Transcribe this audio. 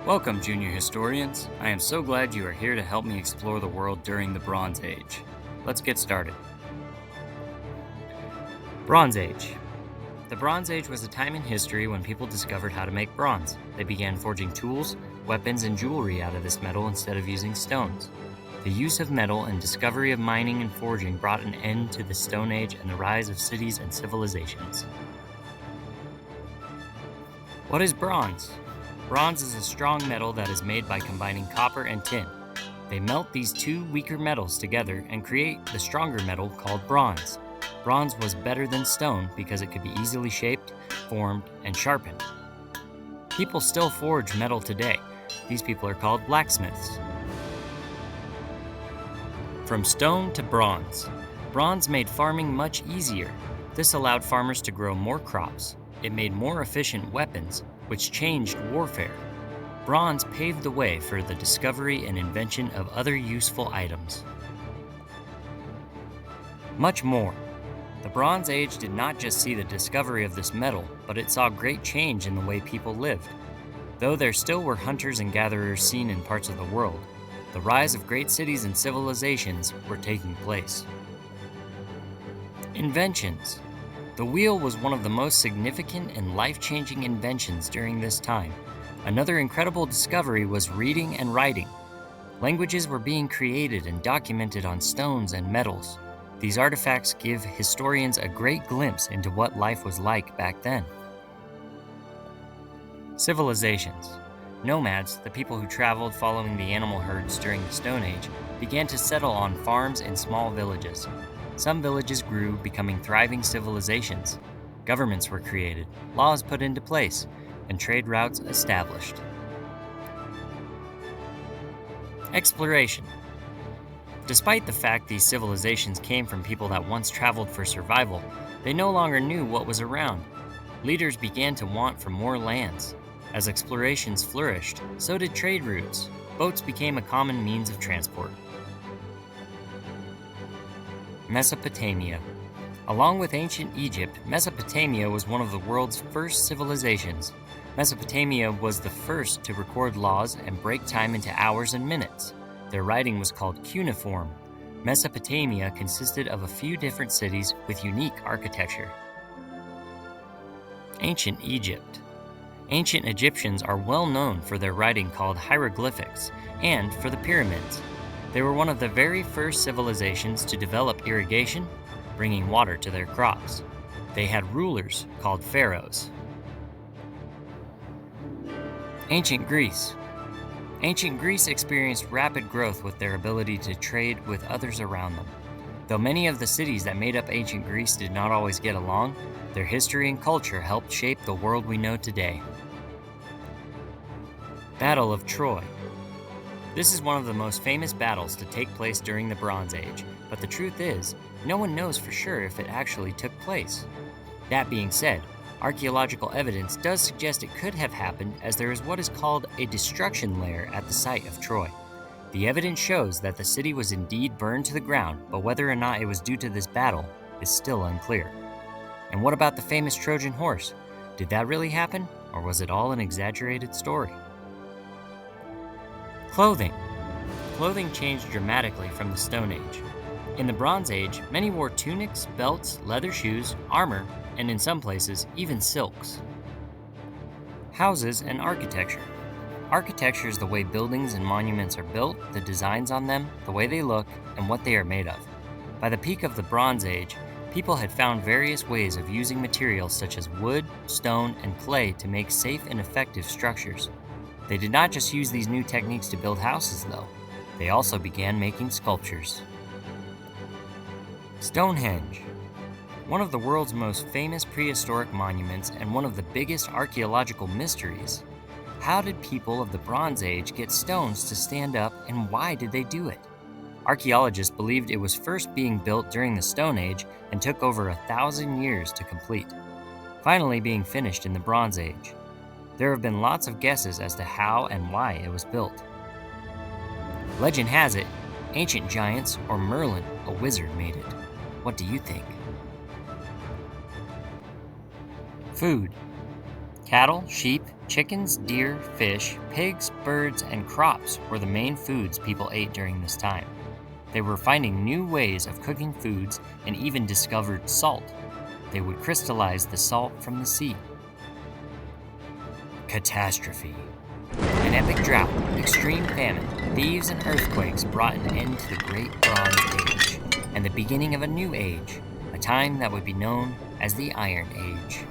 Welcome, junior historians. I am so glad you are here to help me explore the world during the Bronze Age. Let's get started. Bronze Age. The Bronze Age was a time in history when people discovered how to make bronze. They began forging tools, weapons, and jewelry out of this metal instead of using stones. The use of metal and discovery of mining and forging brought an end to the Stone Age and the rise of cities and civilizations. What is bronze? Bronze is a strong metal that is made by combining copper and tin. They melt these two weaker metals together and create the stronger metal called bronze. Bronze was better than stone because it could be easily shaped, formed, and sharpened. People still forge metal today. These people are called blacksmiths. From stone to bronze. Bronze made farming much easier. This allowed farmers to grow more crops. It made more efficient weapons, which changed warfare. Bronze paved the way for the discovery and invention of other useful items. Much more. The Bronze Age did not just see the discovery of this metal, but it saw great change in the way people lived. Though there still were hunters and gatherers seen in parts of the world, the rise of great cities and civilizations were taking place. Inventions. The wheel was one of the most significant and life-changing inventions during this time. Another incredible discovery was reading and writing. Languages were being created and documented on stones and metals. These artifacts give historians a great glimpse into what life was like back then. Civilizations. Nomads, the people who traveled following the animal herds during the Stone Age, began to settle on farms and small villages. Some villages grew, becoming thriving civilizations. Governments were created, laws put into place, and trade routes established. Exploration. Despite the fact these civilizations came from people that once traveled for survival, they no longer knew what was around. Leaders began to want for more lands. As explorations flourished, so did trade routes. Boats became a common means of transport. Mesopotamia. Along with ancient Egypt, Mesopotamia was one of the world's first civilizations. Mesopotamia was the first to record laws and break time into hours and minutes. Their writing was called cuneiform. Mesopotamia consisted of a few different cities with unique architecture. Ancient Egypt. Ancient Egyptians are well known for their writing called hieroglyphics and for the pyramids. They were one of the very first civilizations to develop irrigation, bringing water to their crops. They had rulers called pharaohs. Ancient Greece. Ancient Greece experienced rapid growth with their ability to trade with others around them. Though many of the cities that made up ancient Greece did not always get along, their history and culture helped shape the world we know today. Battle of Troy. This is one of the most famous battles to take place during the Bronze Age, but the truth is, no one knows for sure if it actually took place. That being said, archaeological evidence does suggest it could have happened, as there is what is called a destruction layer at the site of Troy. The evidence shows that the city was indeed burned to the ground, but whether or not it was due to this battle is still unclear. And what about the famous Trojan horse? Did that really happen, or was it all an exaggerated story? Clothing. Clothing changed dramatically from the Stone Age. In the Bronze Age, many wore tunics, belts, leather shoes, armor, and in some places, even silks. Houses and architecture. Architecture is the way buildings and monuments are built, the designs on them, the way they look, and what they are made of. By the peak of the Bronze Age, people had found various ways of using materials such as wood, stone, and clay to make safe and effective structures. They did not just use these new techniques to build houses, though. They also began making sculptures. Stonehenge. One of the world's most famous prehistoric monuments and one of the biggest archaeological mysteries. How did people of the Bronze Age get stones to stand up, and why did they do it? Archaeologists believed it was first being built during the Stone Age and took over 1,000 years to complete, finally being finished in the Bronze Age. There have been lots of guesses as to how and why it was built. Legend has it, ancient giants or Merlin, a wizard, made it. What do you think? Food. Cattle, sheep, chickens, deer, fish, pigs, birds, and crops were the main foods people ate during this time. They were finding new ways of cooking foods and even discovered salt. They would crystallize the salt from the sea. Catastrophe. An epic drought, extreme famine, thieves, and earthquakes brought an end to the Great Bronze Age, and the beginning of a new age, a time that would be known as the Iron Age.